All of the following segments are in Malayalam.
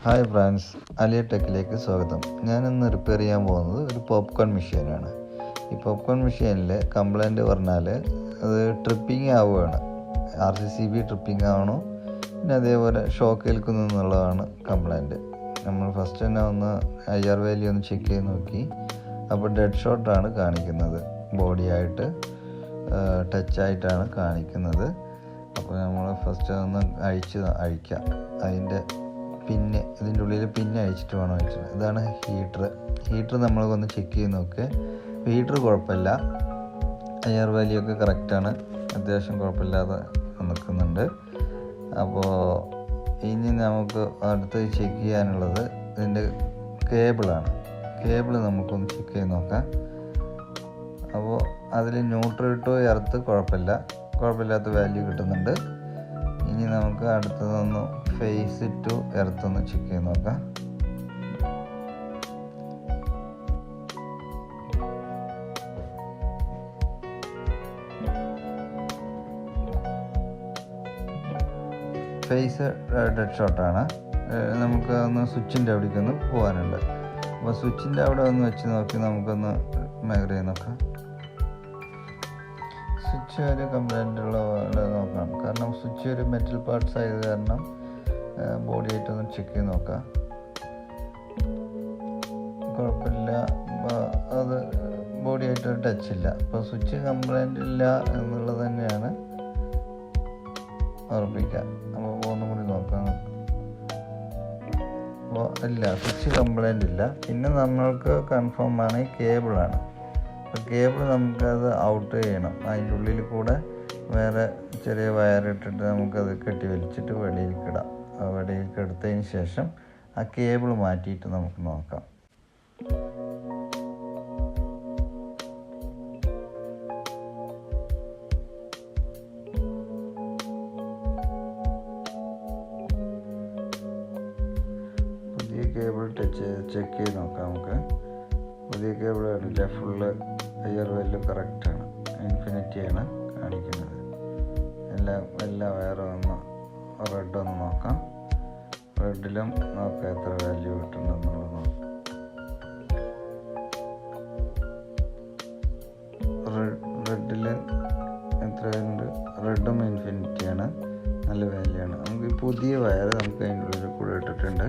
ഹായ് ഫ്രണ്ട്സ്, അലിയ ടെക്കിലേക്ക് സ്വാഗതം. ഞാനിന്ന് റിപ്പയർ ചെയ്യാൻ പോകുന്നത് ഒരു പോപ്കോൺ മെഷീനാണ്. ഈ പോപ്കോൺ മെഷീനിൽ കംപ്ലൈൻറ്റ് പറഞ്ഞാൽ അത് ട്രിപ്പിംഗ് ആവുകയാണ്. RCCB ട്രിപ്പിംഗ് ആവണോ, പിന്നെ അതേപോലെ ഷോക്ക് ഏൽക്കുന്നു എന്നുള്ളതാണ് കംപ്ലൈൻറ്റ്. നമ്മൾ ഫസ്റ്റ് തന്നെ ഒന്ന് IR വാല്യൂ ഒന്ന് ചെക്ക് ചെയ്ത് നോക്കി. അപ്പോൾ ഡെഡ് ഷോട്ടാണ് കാണിക്കുന്നത്, ബോഡിയായിട്ട് ടച്ചായിട്ടാണ് കാണിക്കുന്നത്. അപ്പോൾ നമ്മൾ ഫസ്റ്റ് ഒന്ന് അഴിക്കാം. അതിൻ്റെ ഇതിൻ്റെ ഉള്ളിൽ പിന്നെ അഴിച്ചിട്ട് വേണം അഴിച്ചത്. ഇതാണ് ഹീറ്റർ നമ്മളൊന്ന് ചെക്ക് ചെയ്ത് നോക്കുക. ഹീറ്റർ കുഴപ്പമില്ല, IR വാല്യൂ ഒക്കെ കറക്റ്റാണ്, അത്യാവശ്യം കുഴപ്പമില്ലാതെ നിൽക്കുന്നുണ്ട്. അപ്പോൾ ഇനി നമുക്ക് അടുത്ത് ചെക്ക് ചെയ്യാനുള്ളത് ഇതിൻ്റെ കേബിളാണ്. കേബിൾ നമുക്കൊന്ന് ചെക്ക് ചെയ്ത് നോക്കാം. അപ്പോൾ അതിൽ ന്യൂട്രൽ ടു എർത്ത് കുഴപ്പമില്ലാത്ത വാല്യൂ കിട്ടുന്നുണ്ട്. ഇനി നമുക്ക് അടുത്തതൊന്ന് ഫേസ് ടു എർത്ത് ഒന്ന് ചെക്ക് ചെയ്ത് നോക്കാം. ഫേസ് ഡെഡ് ഷോട്ടാണ്. നമുക്ക് ഒന്ന് സ്വിച്ചിൻ്റെ അവിടേക്ക് ഒന്ന് പോകാനുണ്ട്. അപ്പോൾ സ്വിച്ചിൻ്റെ അവിടെ ഒന്ന് വെച്ച് നോക്കി നമുക്കൊന്ന് മെയർ ചെയ്ത് നോക്കാം. സ്വിച്ച് ഒരു കംപ്ലൈൻ്റ് ഉള്ള നോക്കണം, കാരണം സ്വിച്ച് ഒരു മെറ്റൽ പാർട്സ് ആയത് കാരണം ബോഡി ആയിട്ടൊന്ന് ചെക്ക് ചെയ്ത് നോക്കാം. കുഴപ്പമില്ല, അത് ബോഡി ആയിട്ട് ടച്ച് ഇല്ല. അപ്പോൾ സ്വിച്ച് കംപ്ലൈൻ്റ് ഇല്ല എന്നുള്ളത് തന്നെയാണ് ഉറപ്പിക്കുക. അപ്പോൾ ഒന്നും കൂടി നോക്കാം. അപ്പോൾ ഇല്ല, സ്വിച്ച് കംപ്ലൈൻ്റ് ഇല്ല. പിന്നെ നമ്മൾക്ക് കൺഫേം ആണ് ഈ കേബിളാണ്. കേബിൾ നമുക്കത് ഔട്ട് ചെയ്യണം. അതിൻ്റെ ഉള്ളിൽ കൂടെ വേറെ ചെറിയ വയറിട്ടിട്ട് നമുക്കത് കെട്ടി വലിച്ചിട്ട് വെളിയിലേക്ക് ഇടാം. വെളിയിലേക്ക് എടുത്തതിന് ശേഷം ആ കേബിൾ മാറ്റിയിട്ട് നമുക്ക് നോക്കാം. പുതിയ കേബിൾ ചെക്ക് ചെയ്ത് നോക്കാം. നമുക്ക് പുതിയ കേബിൾ കണ്ടില്ല, ഫുള്ള് IR വാല്യൂ കറക്റ്റാണ്, ഇൻഫിനിറ്റിയാണ് കാണിക്കുന്നത്. എല്ലാ വയറും ഒന്ന് റെഡ് ഒന്ന് നോക്കാം. റെഡിലും നോക്കാം എത്ര വാല്യൂ കിട്ടുന്നുണ്ടെന്നുള്ളത് നോക്കാം. റെഡിൽ എത്രയുണ്ട്? റെഡും ഇൻഫിനിറ്റിയാണ്, നല്ല വാല്യൂ ആണ്. നമുക്ക് പുതിയ വയർ നമുക്ക് അതിൻ്റെ ഉള്ളിൽ കൂടെ ഇട്ടിട്ടുണ്ട്.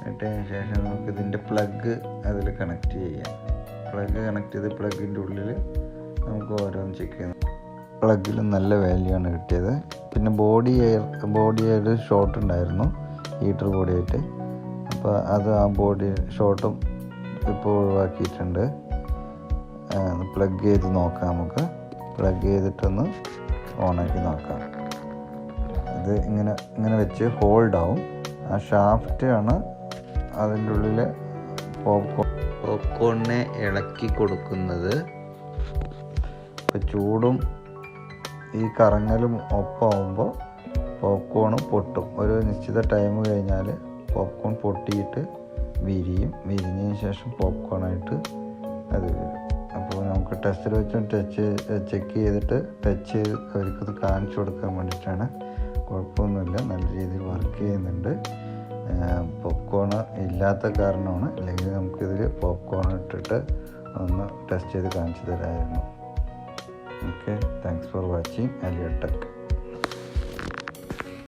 ഇട്ടതിന് ശേഷം നമുക്ക് ഇതിൻ്റെ പ്ലഗ് അതിൽ കണക്ട് ചെയ്യാം. പ്ലഗ് കണക്ട് ചെയ്ത് പ്ലഗിൻ്റെ ഉള്ളിൽ നമുക്ക് ഓരോന്ന് ചെക്ക് ചെയ്യാം. പ്ലഗിൽ നല്ല വാല്യൂ ആണ് കിട്ടിയത്. പിന്നെ ബോഡി എയർ ഷോർട്ട് ഉണ്ടായിരുന്നു, ഹീറ്റർ ബോഡിയായിട്ട്. അപ്പോൾ അത് ആ ബോഡി ഷോർട്ടും ഇപ്പോൾ ഒഴിവാക്കിയിട്ടുണ്ട്. പ്ലഗ് ചെയ്ത് നോക്കാം. നമുക്ക് പ്ലഗ് ചെയ്തിട്ടൊന്ന് ഓണാക്കി നോക്കാം. ഇത് ഇങ്ങനെ വെച്ച് ഹോൾഡ് ആവും. ആ ഷാഫ്റ്റ് ആണ് അതിൻ്റെ ഉള്ളിൽ പോപ്കോണിനെ ഇളക്കി കൊടുക്കുന്നത്. ഇപ്പോൾ ചൂടും ഈ കറങ്ങലും ഒപ്പമാകുമ്പോൾ പോപ്കോൺ പൊട്ടും. ഒരു നിശ്ചിത ടൈം കഴിഞ്ഞാൽ പോപ്കോൺ പൊട്ടിയിട്ട് വിരിഞ്ഞതിന് ശേഷം പോപ്കോണായിട്ട് അത് വരും. അപ്പോൾ നമുക്ക് ടെസ്റ്റിൽ വെച്ച് ചെക്ക് ചെയ്തിട്ട് ടച്ച് ചെയ്ത് അവർക്കത് കാണിച്ചു കൊടുക്കാൻ വേണ്ടിയിട്ടാണ്. കുഴപ്പമൊന്നുമില്ല, നല്ല രീതിയിൽ വർക്ക് ചെയ്യുന്നുണ്ട്. പോപ്കോൺ ഇല്ലാത്ത കാരണമാണ്, അല്ലെങ്കിൽ നമുക്കിതിൽ പോപ്കോൺ ഇട്ടിട്ട് ഒന്ന് ടെസ്റ്റ് ചെയ്ത് കാണിച്ചു തരാമായിരുന്നു. Okay, thanks for watching Aliya tech.